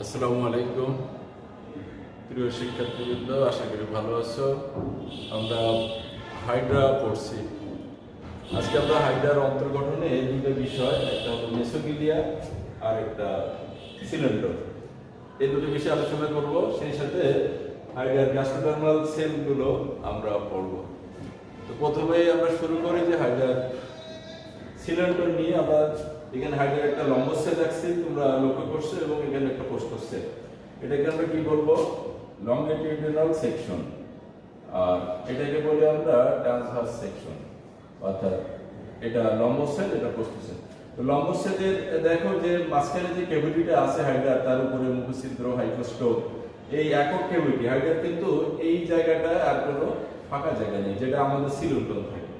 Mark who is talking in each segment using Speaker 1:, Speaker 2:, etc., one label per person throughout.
Speaker 1: আসসালামু আলাইকুম প্রিয় শিক্ষার্থীবৃন্দ, আশা করি ভালো আছো। আমরা হাইড্রা পড়ছি। আজকে আমরা হাইড্রার অন্তর্গঠনে এই দুটো বিষয়, একটা হলো মেসোগিলিয়া আর একটা সিলিন্ডার, এই দুটো বিষয়ে আলোচনা করব। সেই সাথে হাইড্রার গ্যাস্ট্রোডার্মাল সেলগুলো আমরা পড়ব। তো প্রথমেই আমরা শুরু করি যে হাইড্রার সিলিন্ডার নিয়ে। আমরা এখানে হাইড্রার একটা লম্ব সেল রাখছি, তোমরা লক্ষ্য করছো, এবং এখানে একটা প্রস্থ সেল। এটাকে আমরা কি বলবো? Longitudinal section. আর এটাকে বলি আমরা ট্রান্সভার্স সেকশন, অর্থাৎ এটা লম্ব সেল, এটা প্রস্থ সেল। তো লম্ব সেলের দেখো যে মাঝখানে যে ক্যাভিটিটা আছে হাইড্রার, তার উপরে মুখছিদ্র, হাইপোস্টোর, এই একক ক্যাভিটি হাইড্রার, কিন্তু এই জায়গাটা আর কোনো ফাঁকা জায়গা নেই, যেটা আমাদের সিলিন্ডার থাকে।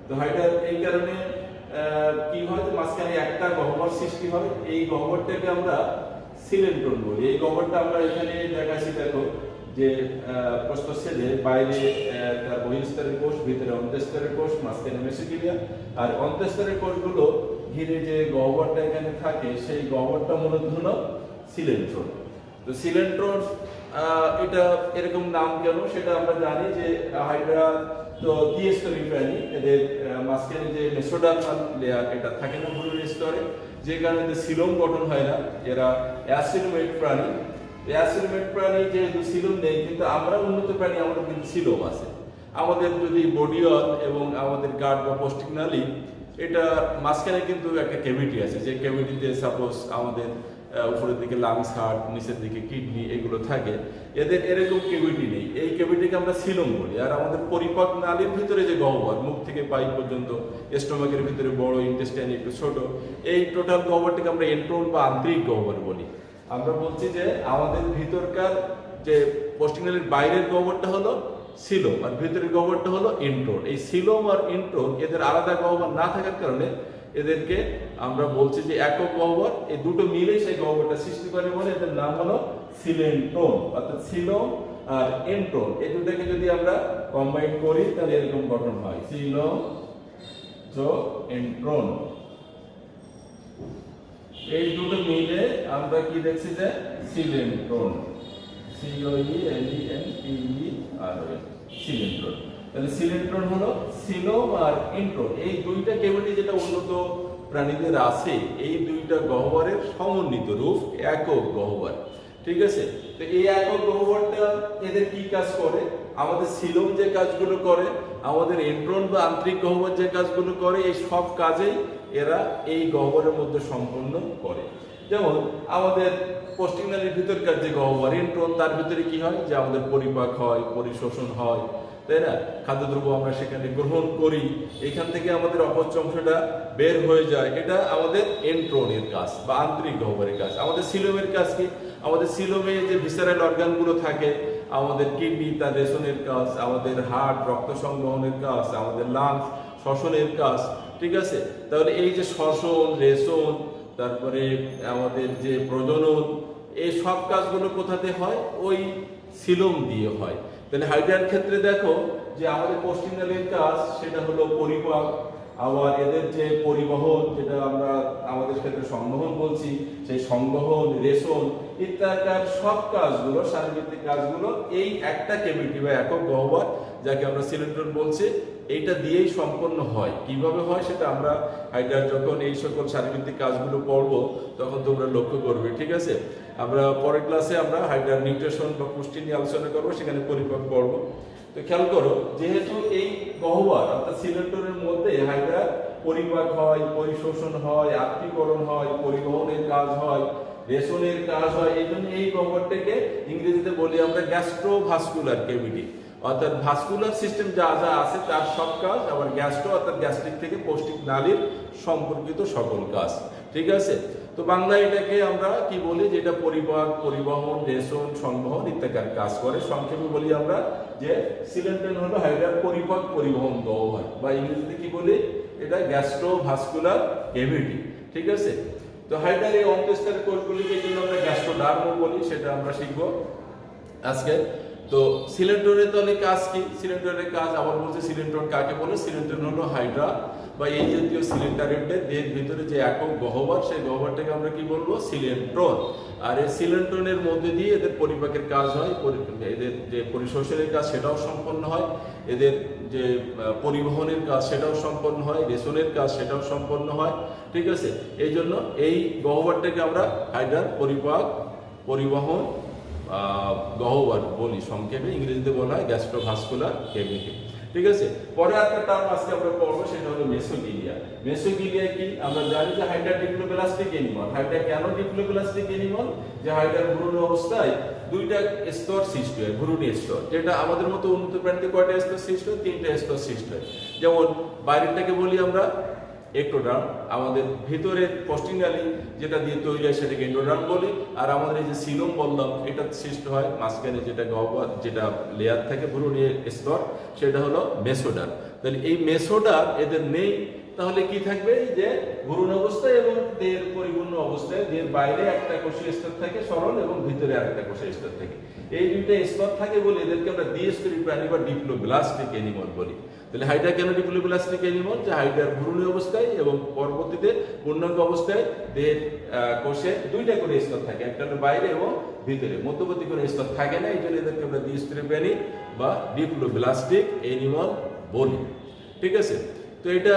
Speaker 1: তো হাইড্রার এই কারণে কি হয়, মাঝখানে একটা গহ্বর সৃষ্টি হয়। এই গহ্বরটাকে আমরা সিলিন্ড্রন বলি। এই গহ্বরটা আমরা এখানে দেখাচ্ছি, দেখো যে প্রস্থচ্ছেদের বাইরে তার বহিঃস্তরের কোষ, ভিতরে অন্তঃস্তরের কোষ, মাঝখানে মেসোগিলিয়া, আর অন্তঃস্তরের কোষগুলো ঘিরে যে গহ্বরটা এখানে থাকে, সেই গহ্বরটা মূলত হলো সিলিন্ড্রন। তো সিলিন্ড্রন এটা এরকম নাম কেন সেটা আমরা জানি যে হাইড্রা তো দ্বিস্তরী প্রাণী, এদের মাঝখানে যে মেসোডার্মাল লেয়ার এটা থাকে না ভ্রূণের স্তরে, যে কারণে সিলোম গঠন হয় না। এরা অ্যাসিলোমেট প্রাণী। অ্যাসিলোমেট প্রাণী যেহেতু সিলোম নেই, কিন্তু আমরা উন্নত প্রাণী, আমাদের কিন্তু সিলোম আছে। আমাদের যদি বডিয়ল এবং আমাদের গার্ড বা পৌষ্টিক নালী, এটা মাঝখানে কিন্তু একটা ক্যাভিটি আছে, যে ক্যাভিটিতে সাপোজ আমাদের উপরের দিকে লাংস, হার্ট, নিচের দিকে কিডনি, এগুলো থাকে। এদের এরকম ক্যাভিটি নেই, এই ক্যাভিটিকে আমরা সিলোম বলি। আর আমাদের পরিপাক নালীর ভিতরে যে গহ্বর, মুখ থেকে পাইপ পর্যন্ত, স্টোমাকের ভিতরে বড়, ইন্টেস্টাইন একটু ছোট, এই টোটাল গহ্বরটিকে আমরা এন্ট্রন বা আন্তরিক গহ্বর বলি। আমরা বলছি যে আমাদের ভিতরকার যে পৌষ্টিক নালীর বাইরের গহ্বরটা হলো সিলোম, আর ভিতরের গহ্বরটা হলো এন্ট্রন। এই সিলোম আর এন্ট্রন এদের আলাদা গহ্বর না থাকার কারণে এদেরকে আমরা বলছি যে একক গহ্বর। এই দুটো মিলে সেই গহ্বরটা সৃষ্টি করে বলে এদের নাম হলো সিলেন্ট্রন, অর্থাৎ সিলোম আর এন্ট্রন। এই দুটোকে যদি আমরা কম্বাইন করি তাহলে এরকম গঠন হয়, সিলোম যোগ এন্ট্রন। এই দুটো মিলে আমরা কি দেখছি যে সিলেন্ট্রন, সিওইএলইএনটিইআরওএন, সিলেন্ট্রন। তাহলে সিলেন্ট্রন হলো সিলোম আর এন্ট্রন, এই দুইটা ক্যাভিটি যেটা উন্নত প্রাণীদের আছে, এই দুইটা গহ্বরের সমন্বিত রূপ একক গহ্বর। ঠিক আছে? তো এই একক গহ্বরটা এদের কি কাজ করে? আমাদের সিলোম যে কাজগুলো করে, আমাদের এন্ট্রন বা আন্তরিক গহ্বর যে কাজগুলো করে, এই সব কাজেই এরা এই গহ্বরের মধ্যে সম্পন্ন করে। যেমন আমাদের পৌষ্টিক নালীর ভিতরকার যে গহ্বর এন্ট্রন, তার ভিতরে কি হয়, যে আমাদের পরিপাক হয়, পরিশোষণ হয়, তাই না? খাদ্যদ্রব্য আমরা সেখানে গ্রহণ করি, এখান থেকে আমাদের অপচ অংশটা বের হয়ে যায়। এটা আমাদের এন্ট্রনের কাজ বা আন্তরিক গহ্বরের কাজ। আমাদের সিলোমের কাজ কি? আমাদের সিলোমে যে ভিসারাল অর্গানগুলো থাকে, আমাদের কিডনি তার রেশনের কাজ, আমাদের হার্ট রক্ত সংবহনের কাজ, আমাদের লাংস শ্বসনের কাজ। ঠিক আছে? তাহলে এই যে শ্বসন, রেশন, তারপরে আমাদের যে প্রজনন, এই সব কাজগুলো কোথাতে হয়? ওই সিলোম দিয়ে হয়। তাহলে হাইড্রার ক্ষেত্রে দেখো যে আমাদের পৌষ্টিক নালীর কাজ সেটা হলো পরিপাক, আবার এদের যে পরিবহন, যেটা আমরা আমাদের ক্ষেত্রে সংবহন বলছি, সেই সংবহন, রেশন ইত্যাদি সব কাজগুলো, শারীরবৃত্তিক কাজগুলো এই একটা ক্যাভিটি বা একক গহ্বর, যাকে আমরা সিলিন্ড্রন বলছি, এইটা দিয়েই সম্পন্ন হয়। কিভাবে হয় সেটা আমরা হাইড্রার যখন এই সকল শারীরবৃত্তিক কাজগুলো পড়বো তখন তোমরা লক্ষ্য করবে। ঠিক আছে? আমরা পরের ক্লাসে আমরা হাইড্রার নিউট্রিশন বা পুষ্টি নিয়ে আলোচনা করবো, সেখানে পরিপাক পড়বো। তো খেয়াল করো, যেহেতু এই গহ্বর অর্থাৎ সিলিন্ডারের মধ্যে হাইড্রার পরিপাক হয়, পরিশোষণ হয়, আত্মীকরণ হয়, পরিবহনের কাজ হয়, রেশনের কাজ হয়, এই জন্য এই গহ্বরটাকে ইংরেজিতে বলি আমরা গ্যাস্ট্রোভাস্কুলার ক্যাভিটি, অর্থাৎ ভাস্কুলার সিস্টেম যা যা আছে তার সব কাজ, আবার গ্যাস্ট্রো অর্থাৎ গ্যাস্ট্রিক থেকে পৌষ্টিক নালীর সম্পর্কিত সকল কাজ। ঠিক আছে? তো বাংলায় এটাকে আমরা কি বলি, যেটা পরিপাক, পরিবহন, রেশন, সংবহন ইত্যাদি কাজ করে। সংক্ষেপে বলি আমরা যে সিলিন্ড্রন হলো হাইড্রার পরিপাক পরিবহন গহ্বর, বা ইংরেজিতে কি বলি, এটা গ্যাস্ট্রোভাস্কুলার ক্যাভিটি। ঠিক আছে? তো হাইড্রার এই অন্তঃস্তরের কোষগুলিকে এই জন্য আমরা গ্যাস্ট্রোডার্মও বলি, সেটা আমরা শিখবো আজকে। তো সিলিন্ড্রনের তাহলে কাজ কি? সিলিন্ড্রনের কাজ আবার বলছে, সিলিন্ড্রন কাকে বলে? সিলিন্ড্রন হলো হাইড্রা বা এই জাতীয় সিলিন্ডারের দেহের ভিতরে যে একক গহ্বর, সেই গহ্বরটাকে আমরা কি বলবো? সিলিন্ড্রন। আর এই সিলিন্ড্রনের মধ্যে দিয়ে এদের পরিপাকের কাজ হয়, এদের যে পরিশোষণের কাজ সেটাও সম্পন্ন হয়, এদের যে পরিবহনের কাজ সেটাও সম্পন্ন হয়, রেশনের কাজ সেটাও সম্পন্ন হয়। ঠিক আছে, এই জন্য এই গহ্বরটাকে আমরা হাইড্রার পরিপাক পরিবহন গহ্বর বলি, সংক্ষেপে ইংরেজিতে বলা হয় গ্যাস্ট্রোভাস্কুলার ক্যাভিটি। ঠিক আছে, পরে একটা টার্ম আজকে আমরা পড়বো, সেটা হলো মেসোগিলিয়া। মেসোগিলিয়া কি? আমরা জানি যে হাইড্রা ডিপ্লোপ্লাস্টিক অ্যানিমাল। হাইড্রা কেন ডিপ্লোপ্লাস্টিক অ্যানিমাল? যে হাইড্রার ভ্রূণ অবস্থায় দুইটা স্তর সৃষ্টি হয়, ভ্রূণ স্তর, যেটা আমাদের মতো উন্নত প্রাণীতে কয়টা স্তর সৃষ্টি হয়? 3টা স্তর সৃষ্টি হয়। যেমন বাইরেরটাকে বলি আমরা এক্টোডার্ম, আমাদের ভিতরের পস্টিনালি যেটা দিয়ে তৈরি হয় সেটাকে এন্ডোডার্ম বলি, আর আমাদের এই যে সিলোম বললাম এটা সৃষ্টি হয় মাঝখানে যেটা গহ্বর, যেটা লেয়ার থাকে ভ্রূণের স্তর, সেটা হলো মেসোডার্ম। তাহলে এই মেসোডার্ম এদের নেই, তাহলে কি থাকবে? যে ভ্রূণ অবস্থায় এবং দেহের পরিপূর্ণ অবস্থায় দেহের বাইরে একটা কোষীয় স্তর থাকে সরল, এবং ভিতরে আরেকটা কোষীয় স্তর থাকে। এই দুইটা স্তর থাকে বলে এদেরকে আমরা দ্বিস্তরী প্রাণী বা ডিপ্লোপ্লাস্টিক অ্যানিমাল বলি। তাহলে হাইড্রা কেন ডিপ্লোপ্লাস্টিক অ্যানিমাল? যে হাইড্রার ভ্রূণ অবস্থায় এবং পরবর্তীতে পূর্ণাঙ্গ অবস্থায় দেহের কোষে দুইটা করে স্তর থাকে, একটা হলো বাইরে এবং ভিতরে, মধ্যবর্তী করে স্তর থাকে না। এই জন্য এদেরকে আমরা দ্বিস্তরী প্রাণী বা ডিপ্লোপ্লাস্টিক অ্যানিমাল বলি। ঠিক আছে, তো এটা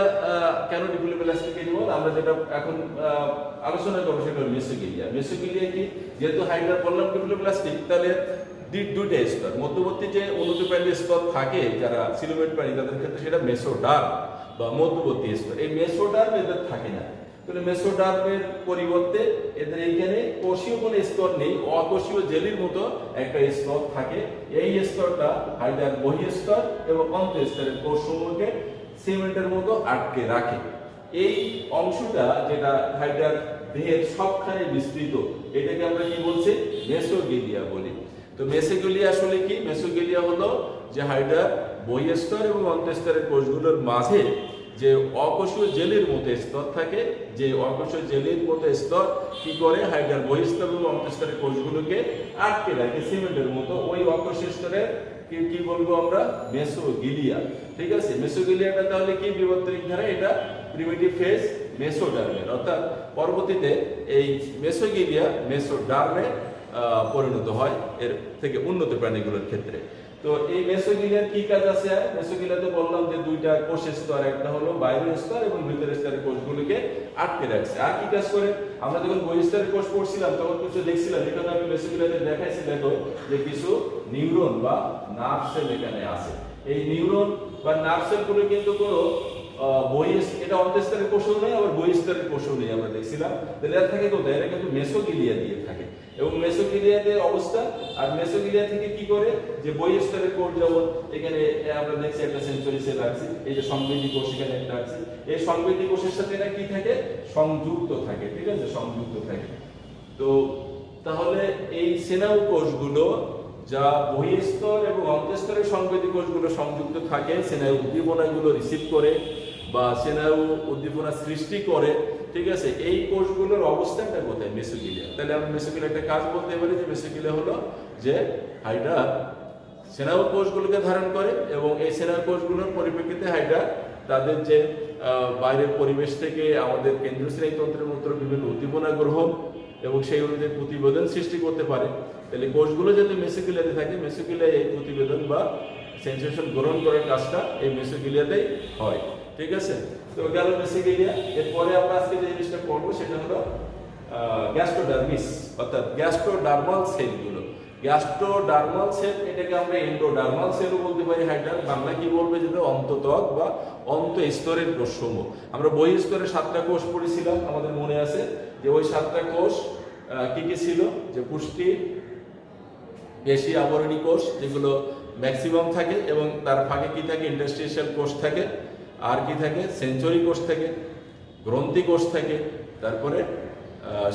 Speaker 1: কেন ডিপ্লোপ্লাস্টিক অ্যানিমাল? আমরা যেটা এখন আলোচনা করবো সেটা হলো মেসোগিলিয়া। মেসোগিলিয়া কি? যেহেতু হাইড্রা বললাম ডিপ্লোপ্লাস্টিক, তাহলে দুইটা স্তর, মধ্যবর্তী যে উন্নত প্রাণীর স্তর থাকে যারা সিলোমেট প্রাণী, তাদের ক্ষেত্রে সেটা মেসোডার্ম বা মধ্যবর্তী স্তর। এই মেসোডার্ম এদের থাকে না। তাহলে মেসোডার্মের পরিবর্তে এদের এইখানে কোষীয় কোনো স্তর নেই, অকোষীয় জেলির মতো একটা স্তর থাকে। এই স্তরটা হাইড্রার বহিঃস্তর এবং অন্তঃস্তরের কোষসমূহকে সিমেন্টের মতো আটকে রাখে। এই অংশটা যেটা হাইড্রার দেহের সবখানে বিস্তৃত, এটাকে আমরা কি বলছি? মেসোগিলিয়া বলি। তো মেসোগিলিয়া আসলে কি? মেসোগিলিয়া হলো যে হাইড্রার বহিঃস্তর এবং অন্তঃস্তরের কোষগুলোর মাঝে যে অকোষীয় জেলের মতো স্তর থাকে, যে অকোষীয় জেলের মতো স্তর কি করে? হাইড্রার বহিঃস্তর এবং অন্তঃস্তরের কোষগুলোকে আটকে রাখে সিমেন্টের মতো। ওই অকোষীয় স্তরের কি বলবো আমরা? মেসোগিলিয়া। ঠিক আছে, মেসোগিলিয়াটা তাহলে কি বিবর্তনিক ধারা? এটা প্রিমিটিভ ফেজ মেসোডার্মের, অর্থাৎ পরবর্তীতে এই মেসোগিলিয়া মেসোডার্মে পরিণত হয় এর থেকে উন্নত প্রাণীগুলোর ক্ষেত্রে। তো এই মেসোগিলিয়ার কি কাজ আছে? মেসোগিলিয়াতে বললাম যে দুইটা কোষ স্তর, একটা হলো বাইরের স্তর এবং ভিতরের স্তরের কোষগুলোকে আটকে রাখছে। আর কি কাজ করে? আমরা যখন বহিঃস্তরের কোষ পড়ছিলাম তখন কিছু দেখছিলাম, এখানে আমি মেসোগিলিয়াতে দেখাইছি, দেখো যে কিছু নিউরন বা নার্ভ সেল এখানে আছে। এই নিউরন বা নার্ভ সেলগুলো কিন্তু কোনো এটা অন্তঃস্তরের কোষও নেই, আবার বহিঃস্তরের কোষও নেই, আমরা দেখছিলাম। তাহলে এর থাকে কোথায়? এটা কিন্তু মেসোগিলিয়া দিয়ে থাকে, এবং মেসোগিলিয়াতে অবস্থা। আর মেসোগিলিয়া থেকে কি করে? যে বহিঃস্তরের কোষ, যেমন এখানে আমরা দেখছি একটা সেন্সরি সেল আছে, এই যে সংবেদী কোষ এখানে একটা আছে, এই সংবেদী কোষের সাথে এটা কি থাকে? সংযুক্ত থাকে। ঠিক আছে, সংযুক্ত থাকে। তো তাহলে এই স্নায়ু কোষগুলো যা বহিঃস্তর এবং অন্তঃস্তরের সংবেদী কোষগুলো সংযুক্ত থাকে, স্নায়ু উদ্দীপনাগুলো রিসিভ করে বা স্নায়ু উদ্দীপনা সৃষ্টি করে। ঠিক আছে, এই কোষগুলোর অবস্থানটা কোথায়? মেসোগিলিয়া। তাহলে আমরা মেসোগিলিয়া একটা কাজ বলতে পারি যে মেসোগিলিয়া হলো যে হাইড্রা স্নায়ু কোষগুলোকে ধারণ করে, এবং এই স্নায়ু কোষগুলোর পরিপ্রেক্ষিতে হাইড্রা তাদের যে বাইরের পরিবেশ থেকে আমাদের কেন্দ্রীয় স্নায়ুতন্ত্রের মতো বিভিন্ন উদ্দীপনা গ্রহণ এবং সেই অনুযায়ী প্রতিবেদন সৃষ্টি করতে পারে। তাহলে কোষগুলো যদি মেসোগিলিয়াতে থাকে, মেসোগিলিয়ায় এই প্রতিবেদন বা সেন্সেশন গ্রহণ করার কাজটা এই মেসোগিলিয়াতেই হয়। ঠিক আছে, তো গেল মেসোগিলিয়া। এরপরে আমরা আজকে যে জিনিসটা পড়বো সেটা হলো গ্যাস্ট্রোডার্মিস, অর্থাৎ গ্যাস্ট্রোডার্মাল সেলগুলো। গ্যাস্ট্রোডার্মাল সেল, এটাকে আমরা এন্ডোডার্মাল সেলও বলতে পারি। হাইড্রার বাংলা কি বলবে? যেটা অন্তঃত্বক বা অন্তঃস্তরের কোষসমূহ। আমরা বহিঃস্তরে 7টা কোষ পড়েছিলাম, আমাদের মনে আছে যে ওই 7টা কোষ কি কি ছিল? যে পুষ্টি, পেশি আবরণী কোষ, যেগুলো ম্যাক্সিমাম থাকে, এবং তার ফাঁকে কি থাকে? ইন্টারস্টিশিয়াল কোষ থাকে, আর কি থাকে? সেঞ্চুরি কোষ থাকে, গ্রন্থি কোষ থাকে, তারপরে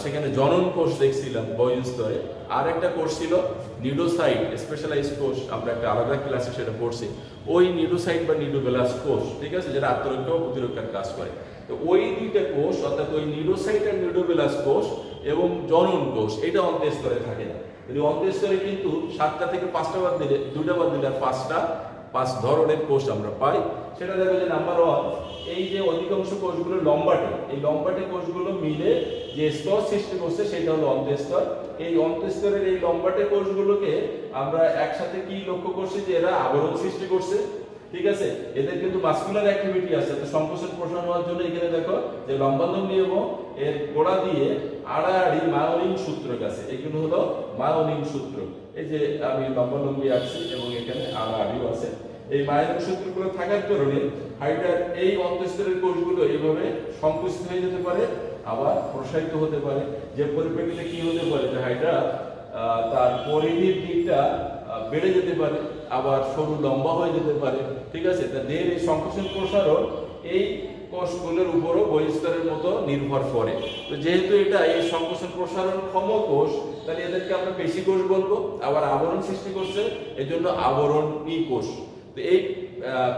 Speaker 1: সেখানে জনন কোষ দেখছিলাম বহিঃস্তরে। আর একটা কোষ ছিল নিউরোসাইট, স্পেশালাইজড কোষ, আমরা একটা আলাদা ক্লাসে সেটা পড়ছি। ওই নিউরোসাইট বা নিউরোবেলাস কোষ, ঠিক আছে, যেটা আত্মরক্ষা ও প্রতিরক্ষার কাজ করে। তো ওই দুইটা কোষ, অর্থাৎ ওই নিউরোসাইট আর নিউরোবেলাস কোষ এবং জনন কোষ, এটা অন্তঃস্তরে থাকে না। যদি অন্তঃস্তরে কিন্তু 7টা থেকে 5টা বাদ দিলে, 2টা বাদ দিলে আর 5 ধরনের কোষ আমরা পাই। সেটা দেখো যে নাম্বার 1, এই যে অধিকাংশ কোষগুলো লম্বাটে, এই লম্বাটে কোষগুলো মিলে যে স্তর সৃষ্টি করছে সেটা হলো অন্তঃস্তর। এই অন্তঃস্তরের এই লম্বাটে কোষগুলোকে আমরা একসাথে কি লক্ষ্য করছি যে এরা আবরণ সৃষ্টি করছে। ঠিক আছে, এদের কিন্তু মাসকুলার অ্যাক্টিভিটি আছে, তো সংকোচন প্রসারণ হওয়ার জন্য এখানে দেখো যে লম্বালম্বী এবং এর গোড়া দিয়ে আড়াআড়ি মায়োনিন সূত্র আছে, এগুলো হলো মায়োনিন সূত্র। এই যে আমি লম্বালম্বী আছি এবং এখানে আড়াআড়িও আছে। এই মায়োনিন সূত্রগুলো থাকার কারণে হাইড্রার এই অন্তঃস্তরের কোষগুলো এইভাবে সংকুচিত হয়ে যেতে পারে, আবার প্রসারিত হতে পারে। যে পরিপ্রেক্ষিতে কি হতে পারে যে হাইড্রা তার পরিধির দিকটা বেড়ে যেতে পারে, আবার সরু লম্বা হয়ে যেতে পারে। ঠিক আছে, তা দেহের এই সংকোচন প্রসারণ এই কোষগুলোর উপরও বহিঃস্তরের মতো নির্ভর করে। তো যেহেতু এটা এই সংকোচন প্রসারণ ক্ষম কোষ, তাহলে এদেরকে আমরা পেশি কোষ বলবো। আবার আবরণ সৃষ্টি করছে, এজন্য আবরণী কোষ। তো এই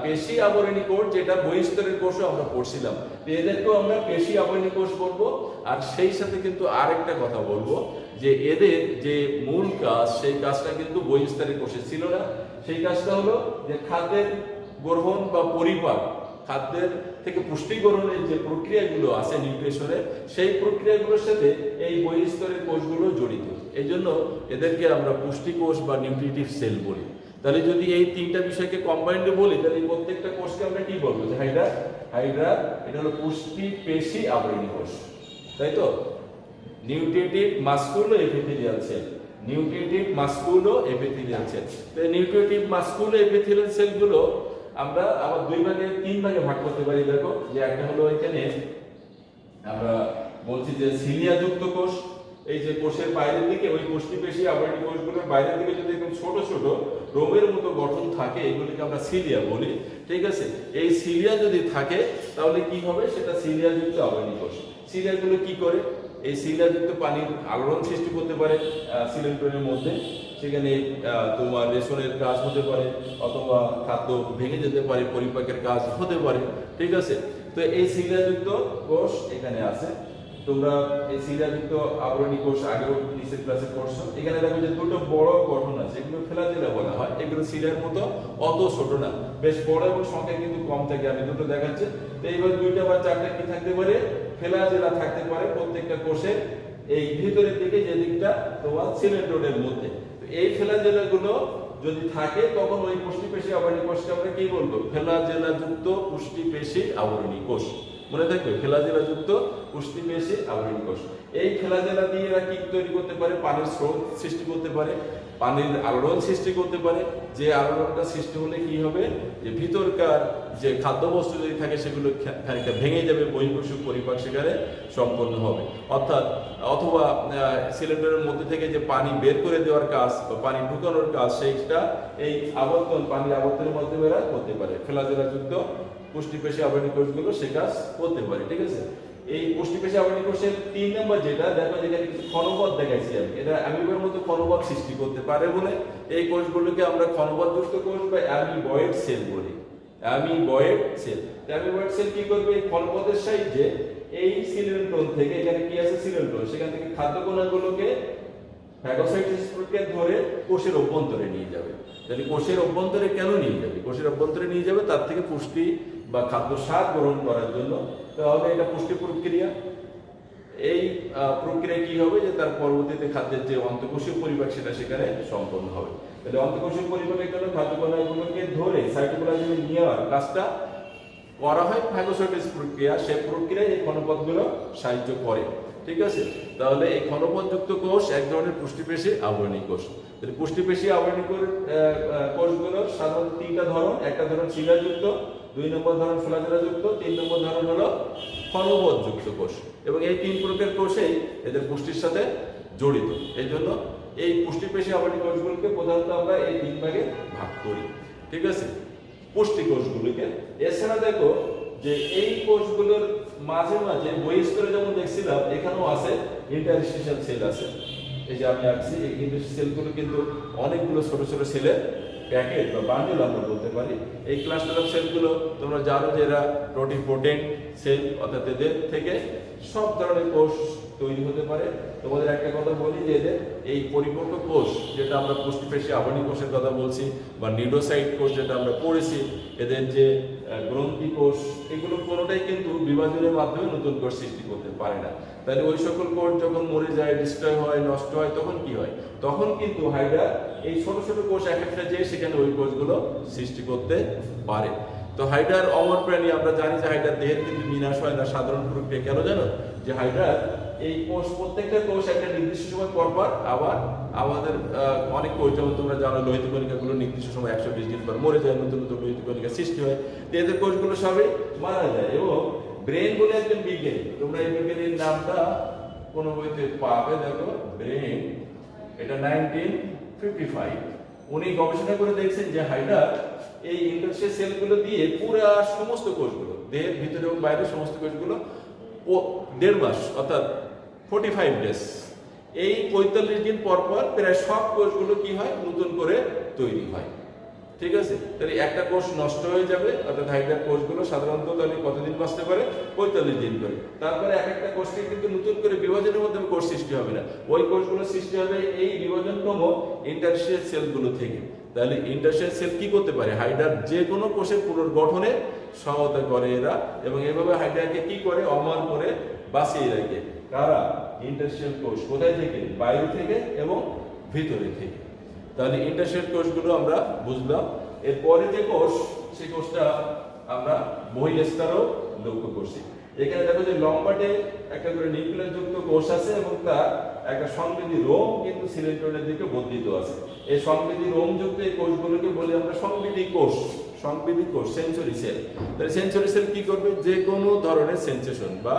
Speaker 1: পেশি আবরণী কোষ যেটা বহিঃস্তরের কোষও আমরা পড়ছিলাম, তো এদেরকেও আমরা পেশি আবরণী কোষ বলবো। আর সেই সাথে কিন্তু আরেকটা কথা বলবো যে এদের যে মূল কাজ, সেই কাজটা কিন্তু বহিঃস্তরের কোষে ছিল না। সেই কাজটা হলো যে খাদ্যের গ্রহণ বা পরিপাক, খাদ্যের থেকে পুষ্টি গ্রহণের যে প্রক্রিয়াগুলো আছে নিউট্রিশনের, সেই প্রক্রিয়াগুলোর সাথে এই বহিঃস্তরের কোষগুলো জড়িত। এই জন্য এদেরকে আমরা পুষ্টি কোষ বা নিউট্রিটিভ সেল বলি। তাহলে যদি এই তিনটা বিষয়কে কম্বাইন্ডে বলি, তাহলে প্রত্যেকটা কোষকে আমরা কি বলবো যে হাইড্রা এটা হলো পুষ্টি পেশি আবরণী কোষ, তাই তো? Nutritive musculo epithelial cell, nutritive musculo epithelial cell. তো নিউট্রিটিভ মাস্কুলো এপিথেলিয়াল সেলগুলো আমরা আবার তিন ভাগে ভাগ করতে পারি। দেখো যে একটা হলো এখানে আমরা বলছি যে সিলিয়া যুক্ত কোষ। এই যে কোষের বাইরের দিকে ওই পুষ্টি পেশি আবরণী কোষগুলোর বাইরের দিকে যদি একদম ছোট ছোট রোমের মতো গঠন থাকে, এগুলিকে আমরা সিলিয়া বলি। ঠিক আছে, এই সিলিয়া যদি থাকে তাহলে কি হবে, সেটা সিলিয়া যুক্ত আবরণী কোষ। সিলিয়াগুলো কি করে, এই সিলিয়া যুক্ত পানির আলোড়ন সৃষ্টি করতে পারে সিলিন্ডারের মধ্যে। সেখানে তোমার রেশনের কাজ হতে পারে, অথবা খাদ্য ভেঙে যেতে পারে, পরিপাকের কাজ হতে পারে। ঠিক আছে, তো এই সিলিয়াযুক্ত কোষ এখানে আছে। তোমরা এই সিলিয়াযুক্ত আবরণী কোষ আগেও নিচের ক্লাসে পড়ছো। এখানে দেখো যে দুটো বড় গঠন আছে, এগুলো ফ্ল্যাজেলা বলা হয়। এগুলো সিলিয়ার মতো অত ছোট না, বেশ বড় এবং সংখ্যা কিন্তু কম থাকে। আমি দুটো দেখাচ্ছি। তো এইবার 2টা বা 4টা কি থাকতে পারে, ফ্ল্যাজেলা থাকতে পারে প্রত্যেকটা কোষের এই ভিতরের দিকে, যে দিকটা তোমার সিলিন্ড্রোডের মধ্যে। এই ফ্ল্যাজেলা গুলো যদি থাকে, তখন ওই পুষ্টি পেশি আবরণী কোষকে আমরা কি বলবো, ফ্ল্যাজেলা যুক্ত পুষ্টি পেশি আবরণী কোষ। মনে থাকবে, ফ্ল্যাজেলা যুক্ত পুষ্টি পেশি আবরণী কোষ। এই ফ্ল্যাজেলা দিয়ে এরা কি তৈরি করতে পারে, পানির স্রোত সৃষ্টি করতে পারে, পানির আলোড়ন সৃষ্টি করতে পারে। যে আলোড়নটা সৃষ্টি হলে কি হবে, যে ভিতরকার যে খাদ্যবস্তু যদি থাকে সেগুলো খানিকটা ভেঙে যাবে, বহিঃকোষীয় পরিপাক সেখানে সম্পন্ন হবে। অথবা সিলিন্ডারের মধ্যে থেকে যে পানি বের করে দেওয়ার কাজ বা পানি ঢুকানোর কাজ, সেইটা এই আবর্তন, পানির আবর্তনের মাধ্যমে এরা করতে পারে। ফ্ল্যাজেলা যুক্ত পুষ্টি পেশি আবরণী কোষগুলো সে কাজ করতে পারে। ঠিক আছে, এই পুষ্টি পেশি আবরণী কোষের 3 নম্বর যেটা দেখো, যেখানে কিছু ক্ষণপথ দেখাইছি আমি, এটা অ্যামিবার মতো ক্ষণপথ সৃষ্টি করতে পারে বলে এই কোষগুলোকে আমরা ক্ষণপথযুক্ত কোষ বা অ্যামিবয়েড সেল বলি। অ্যামিবয়েড সেল, অ্যামিবয়েড সেল কি করবে, এই ক্ষণপথের সাহায্যে এই সিলিন্ড্রন থেকে, এখানে কি আছে সিলিন্ড্রন, সেখান থেকে খাদ্য কণাগুলোকে ফ্যাগোসাইটোসিস প্রক্রিয়া ধরে কোষের অভ্যন্তরে নিয়ে যাবে। তাহলে কোষের অভ্যন্তরে কেন নিয়ে যাবে, কোষের অভ্যন্তরে নিয়ে যাবে তার থেকে পুষ্টি বা খাদ্য সার গ্রহণ করার জন্য। তাহলে এটা পুষ্টি প্রক্রিয়া। এই প্রক্রিয়া কি হবে, যে তার পরবর্তীতে খাদ্যের যে অন্তঃকোষীয় পরিপাক সেটা সেখানে সম্পন্ন হবে। তাহলে অন্তঃকোষীয় পরিপাকের জন্য খাদ্য কণাগুলোকে ধরে সাইটোপ্লাজমে নিয়ে যাওয়ার কাজটা করা হয় ফ্যাগোসাইটোসিস প্রক্রিয়া। সেই প্রক্রিয়ায় এই ক্ষণপথগুলো সাহায্য করে। ঠিক আছে, তাহলে এই ক্ষণপথযুক্ত কোষ এক ধরনের পুষ্টিপেশী আবরণী কোষ। তাহলে পুষ্টিপেশী আবরণী কোষগুলোর সাধারণত 3টা ধরন। একটা ধরন সিলিয়াযুক্ত, 2 নম্বর ধরন ফ্ল্যাজেলা যুক্ত, 3 নম্বর ধরন হলো ক্ষণপথযুক্ত কোষ। এবং এই 3 প্রকার কোষেই এদের পুষ্টির সাথে জড়িত। এই জন্য এই পুষ্টিপেশী আবরণী কোষগুলোকে প্রধানত আমরা এই 3 ভাগে ভাগ করি। ঠিক আছে, পুষ্টি কোষগুলোকে। এছাড়া দেখো যে এই কোষগুলোর মাঝে মাঝে বহিঃস্তরে যেমন দেখছিলাম, এখানেও আছে ইন্টারস্টিশিয়াল সেল আছে। এই যে আমি আঁকছি, এই ইন্টারস্টিশিয়াল সেলগুলো কিন্তু অনেকগুলো ছোট ছোট সেলের প্যাকেট বা বান্ডেল আমরা বলতে পারি। এই ক্লাস্টার অফ সেলগুলো তোমরা জানো যে এরা টোটিপোটেন্ট সেল, অর্থাৎ এদের থেকে সব ধরনের কোষ তৈরি হতে পারে। তোমাদের একটা কথা বলি যে এদের এই পরিপক্ক কোষ, যেটা আমরা পুষ্টিপেশী আবরণী কোষের কথা বলছি, বা নিউরোসাইট কোষ যেটা আমরা পড়েছি, এদের যে গ্রন্থি কোষ, এগুলো কোনোটাই কিন্তু বিভাজনের মাধ্যমে নতুন কোষ সৃষ্টি করতে পারে না। তাহলে ওই সকল কোষ যখন মরে যায়, ডিস্ট্রয় হয়, নষ্ট হয়, তখন কি হয়? তখন কিন্তু হাইড্রা এই ছোট ছোট কোষ এক একটা যে সেখানে ওই কোষগুলো সৃষ্টি করতে পারে। তো হাইড্রার অমর প্রাণী, আমরা জানি যে হাইড্রার দেহের কিন্তু বিনাশ হয় না সাধারণ প্রক্রিয়া। কেন জানো? যে হাইড্রার এই কোষ, প্রত্যেকটা কোষ একটা নির্দিষ্ট সময় পর পর আবার আমাদের অনেক কোষ, যেমন তোমরা জানো লোহিত কণিকাগুলো নির্দিষ্ট সময় 120 দিন পর মরে যায়, নতুন নতুন লোহিত কণিকা সৃষ্টি হয়, এদের কোষগুলো সবই মারা যায়। এবং ব্রেন বলে একজন বিজ্ঞানী, তোমরা এই বিজ্ঞানীর নামটা কোনো বইতে পাবে, দেখো ব্রেন, এটা 1955। উনি গবেষণা করে দেখছেন যে হাইড্রা এই ইন্টারসেল সেলগুলো দিয়ে পুরা সমস্ত কোষগুলো, দেহের ভিতরে এবং বাইরে সমস্ত কোষগুলো 1.5 মাস, অর্থাৎ 45 ডেজ, এই 45 দিন পর পর প্রায় সব কোষগুলো কি হয়? নতুন করে তৈরি হয়। ঠিক আছে? তাহলে একটা কোষ নষ্ট হয়ে যাবে, অর্থাৎ হাইড্রার কোষগুলো সাধারণত তাহলে কতদিন বাঁচতে পারে? 45 দিন করে। তারপরে এক একটা কোষকে কিন্তু নতুন করে বিভাজনের মাধ্যমে কোষ সৃষ্টি হবে না, ওই কোষগুলো সৃষ্টি হবে এই বিভাজনক্ষম ইন্টারসেল সেলগুলো থেকে। তাহলে ইন্টারসেল সেল কি করতে পারে? হাইড্রার যে কোনো কোষের পুনর্গঠনে সহায়তা করে এরা, এবং এভাবে হাইড্রাকে কি করে? অমর করে বাঁচিয়ে রাখে। কারা? ইন্টারসেল কোষ। কোথায় থেকে? বাইরে থেকে এবং ভিতরে থেকে। তাহলে ইন্টারসেল কোষগুলো আমরা বুঝলাম। এরপরে যে কোষ, সেই কোষটা আমরা বহিঃস্তরও লক্ষ্য করছি। এখানে দেখো যে লম্বাটে একটা করে নিউক্লিয়াস যুক্ত কোষ আছে, এবং তার একটা সংবেদী রোম কিন্তু সিলিন্ড্রনের দিকে বর্ধিত আছে। এই সংবেদী রোম যুক্ত এই কোষগুলোকে বলি আমরা সংবেদী কোষ। সংবেদী কোষ, সেন্সরি সেল। তাহলে সেন্সরি সেল কি করবে? যে কোনো ধরনের সেন্সেশন বা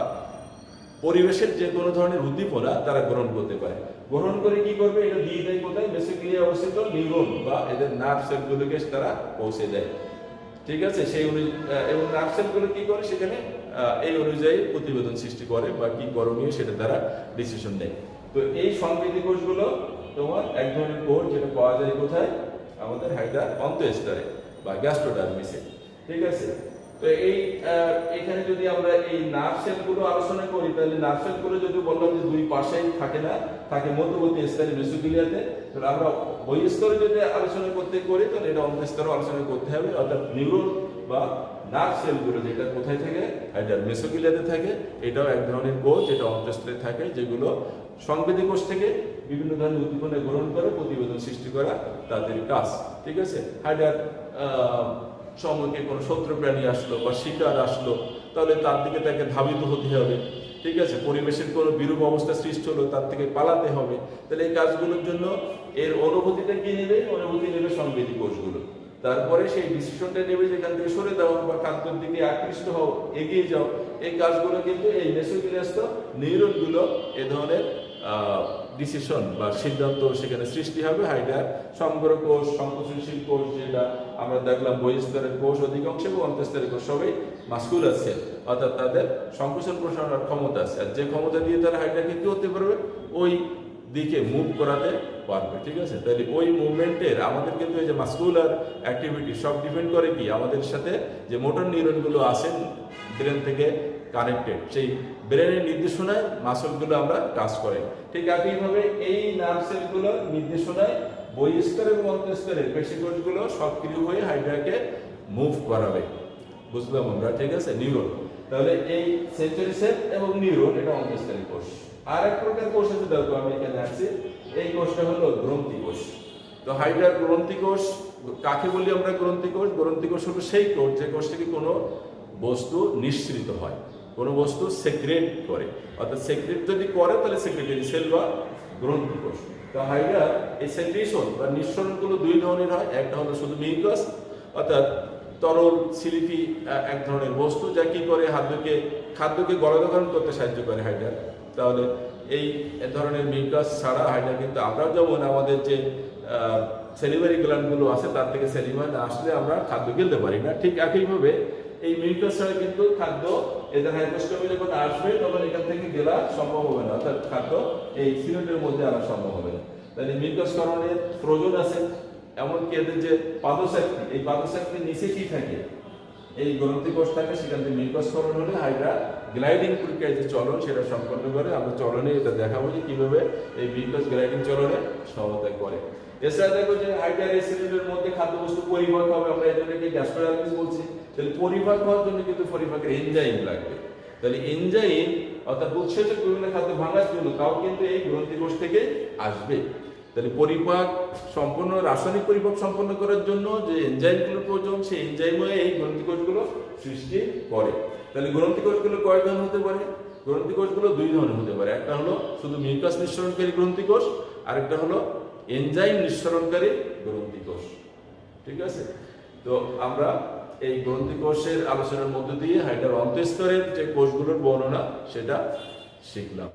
Speaker 1: পরিবেশের যে কোনো ধরনের উদ্দীপনা তারা গ্রহণ করতে পারে। গ্রহণ করে কি করবে? এটা দিয়ে দেয় কোথায়? বেসিক্যালি অবস্থিত নিউরন বা এদের নার্ভ সেলগুলোকে তারা পৌঁছে দেয়। ঠিক আছে? সেই এবং নার্ভ সেলগুলো কি করে? সেখানে এই অনুযায়ী প্রতিবেদন সৃষ্টি করে বা কি করণীয় সেটা তারা ডিসিশন নেয়। তো এই সংবেদী কোষগুলো তোমার এক ধরনের কোষ, যেটা পাওয়া যায় কোথায়? আমাদের হাইড্রার অন্তঃস্তরে বা গ্যাস্ট্রোডার্মিসে। ঠিক আছে? তো এখানে যদি আমরা এই নার্ভ সেলগুলো আলোচনা করি, তাহলে নার্ভ সেলগুলো যদি বললাম যে দুই পাশেই থাকে না, থাকে মধ্যবর্তী স্তরে মেসোগ্লিয়াতে, তাহলে আমরা বহিঃস্তরে যদি আলোচনা করতে করি, তাহলে এটা অন্তঃস্তরে আলোচনা করতে হবে। অর্থাৎ নিউরন বা নার্ভ সেলগুলো যেটা কোথায় থাকে? এটা মেসোগ্লিয়াতে থাকে। এটাও এক ধরনের কোষ যেটা অন্তঃস্তরে থাকে, যেগুলো সংবেদী কোষ থেকে বিভিন্ন ধরনের উদ্দীপনা গ্রহণ করে প্রতিবেদন সৃষ্টি করা তাদের কাজ। ঠিক আছে? হাইড্রার সম্মুখে কোনো শত্রু প্রাণী আসলো বা শিকার আসলো, তাহলে তার দিকে তাকে ধাবিত হতে হবে। ঠিক আছে? পরিবেশের কোনো বিরূপ অবস্থা সৃষ্টি হলো, তার থেকে পালাতে হবে। তাহলে এই কাজগুলোর জন্য এর অনুভূতিটা কি নেবে? অনুভূতি নেবে সংবেদী কোষগুলো। তারপরে সেই ডিসিশনটা নেবে যেখান থেকে সরে দাও বা খাদ্যের দিকে আকৃষ্ট হও, এগিয়ে যাও। এই কাজগুলো কিন্তু এই মেসোগ্লিয়াস্থ নিউরনগুলো এ ধরনের ডিসিশন বা সিদ্ধান্ত সেখানে সৃষ্টি হবে। হাইড্রার সমগ্র কোষ, সংকোচনশীল কোষ যেটা আমরা দেখলাম, বহিঃস্তরের কোষ অধিকাংশ এবং অন্তঃস্তরের কোষ সবই মাস্কুলার সেল, অর্থাৎ তাদের সংকোচন প্রসারণের ক্ষমতা আছে। আর যে ক্ষমতা দিয়ে তারা হাইড্রাকে কি করতে পারবে? ওই দিকে মুভ করাতে পারবে। ঠিক আছে? তাহলে ওই মুভমেন্টের আমাদের কিন্তু এই যে মাস্কুলার অ্যাক্টিভিটি সব ডিপেন্ড করে কি? আমাদের সাথে যে মোটর নিউরনগুলো আছেন ব্রেন থেকে কানেক্টেড, সেই ব্রেনের নির্দেশনায় মাসলগুলো আমরা কাজ করে। ঠিক একইভাবে এই নার্ভ সেলগুলোর নির্দেশনায় বহিঃস্তর এবং অন্তঃস্তরের পেশিকোষগুলো সক্রিয় হয়ে হাইড্রাকে মুভ করাবে। বুঝলাম আমরা? ঠিক আছে? নিউরন। তাহলে এই সেন্সরি সেল এবং নিউরন এটা অন্তঃস্তরের কোষ। আর এক প্রকার কোষ আছে, দেখো আমি এখানে আসছি, এই কোষটা হলো গ্রন্থি কোষ। তো হাইড্রার গ্রন্থি কোষ কাকে বলি আমরা? গ্রন্থি কোষ। গ্রন্থি কোষ হলো সেই কোষ যে কোষ থেকে কোনো বস্তু নিঃসৃত হয়, কোনো বস্তু সেক্রেট করে। অর্থাৎ সেক্রেট যদি করে তাহলে সেক্রেটারি সেল বা গ্রন্থি কোষ। তো হাইড্রার এই সেক্রেশন বা নিঃসরণগুলো দুই ধরনের হয়। একটা হলো শুধু মিউকাস, অর্থাৎ তরল সিলিপি এক ধরনের বস্তু যা কি করে? খাদ্যকে গলদকরণ করতে সাহায্য করে হাইড্রার। তাহলে এই ধরনের মিউকাস ছাড়া হাইড্রা কিন্তু আমরাও যেমন আমাদের যে সেলিভারি গ্ল্যান্ডগুলো আছে তার থেকে সেলিভা না আসলে আমরা খাদ্য গিলতে পারি না, ঠিক একইভাবে এই মিউকাস ছাড়া কিন্তু খাদ্য এদের হাইপোস্টোমি যখন আসবে তখন এখান থেকে গেলা সম্ভব হবে না, অর্থাৎ খাদ্য এই সিলিন্ডারের মধ্যে আনা সম্ভব হবে না। তাহলে মিউকাস করণের প্রয়োজন আছে। এমনকি এদের যে পাদশক্তি, এই পাদশক্তির নিচে কি থাকে? এই গ্রন্থি কোষ থাকে, সেখান থেকে মিউকাস করণ হলে হাইড্রা গ্লাইডিং প্রক্রিয়ায় যে চলন সেটা সম্পন্ন করে। আমরা চলনে এটা দেখাবো যে কিভাবে এই মিউকাস গ্লাইডিং চলনে সহায়তা করে। এছাড়া দেখো যে হাইড্রার এই সিলিন্ডারের মধ্যে খাদ্যবস্তু পরিপাক হবে, আমরা এই জন্য গ্যাস্ট্রোলাইসিস বলছি। তাহলে পরিপাক হওয়ার জন্য কিন্তু পরিপাকের এনজাইম লাগবে। তাহলে এনজাইম অর্থাৎ উৎসেচক বিভিন্ন খাদ্য ভাঙার জন্য তাও কিন্তু এই গ্রন্থি কোষ থেকে আসবে। তাহলে পরিপাক সম্পূর্ণ রাসায়নিক পরিপাক সম্পন্ন করার জন্য যে এনজাইমগুলোর প্রয়োজন, সেই এনজাইমও এই গ্রন্থি কোষগুলো সৃষ্টি করে। তাহলে গ্রন্থি কোষগুলো কয় ধরনের হতে পারে? গ্রন্থি কোষগুলো দুই ধরনের হতে পারে। একটা হলো শুধু মিউকাস নিঃসরণকারী গ্রন্থি কোষ, আরেকটা হলো এনজাইম নিঃসরণকারী গ্রন্থি কোষ। ঠিক আছে? তো আমরা এই গ্রন্থি কোষের আলোচনার মধ্য দিয়ে হাইড্রার অন্তঃস্তরের যে কোষগুলোর বর্ণনা সেটা শিখলাম।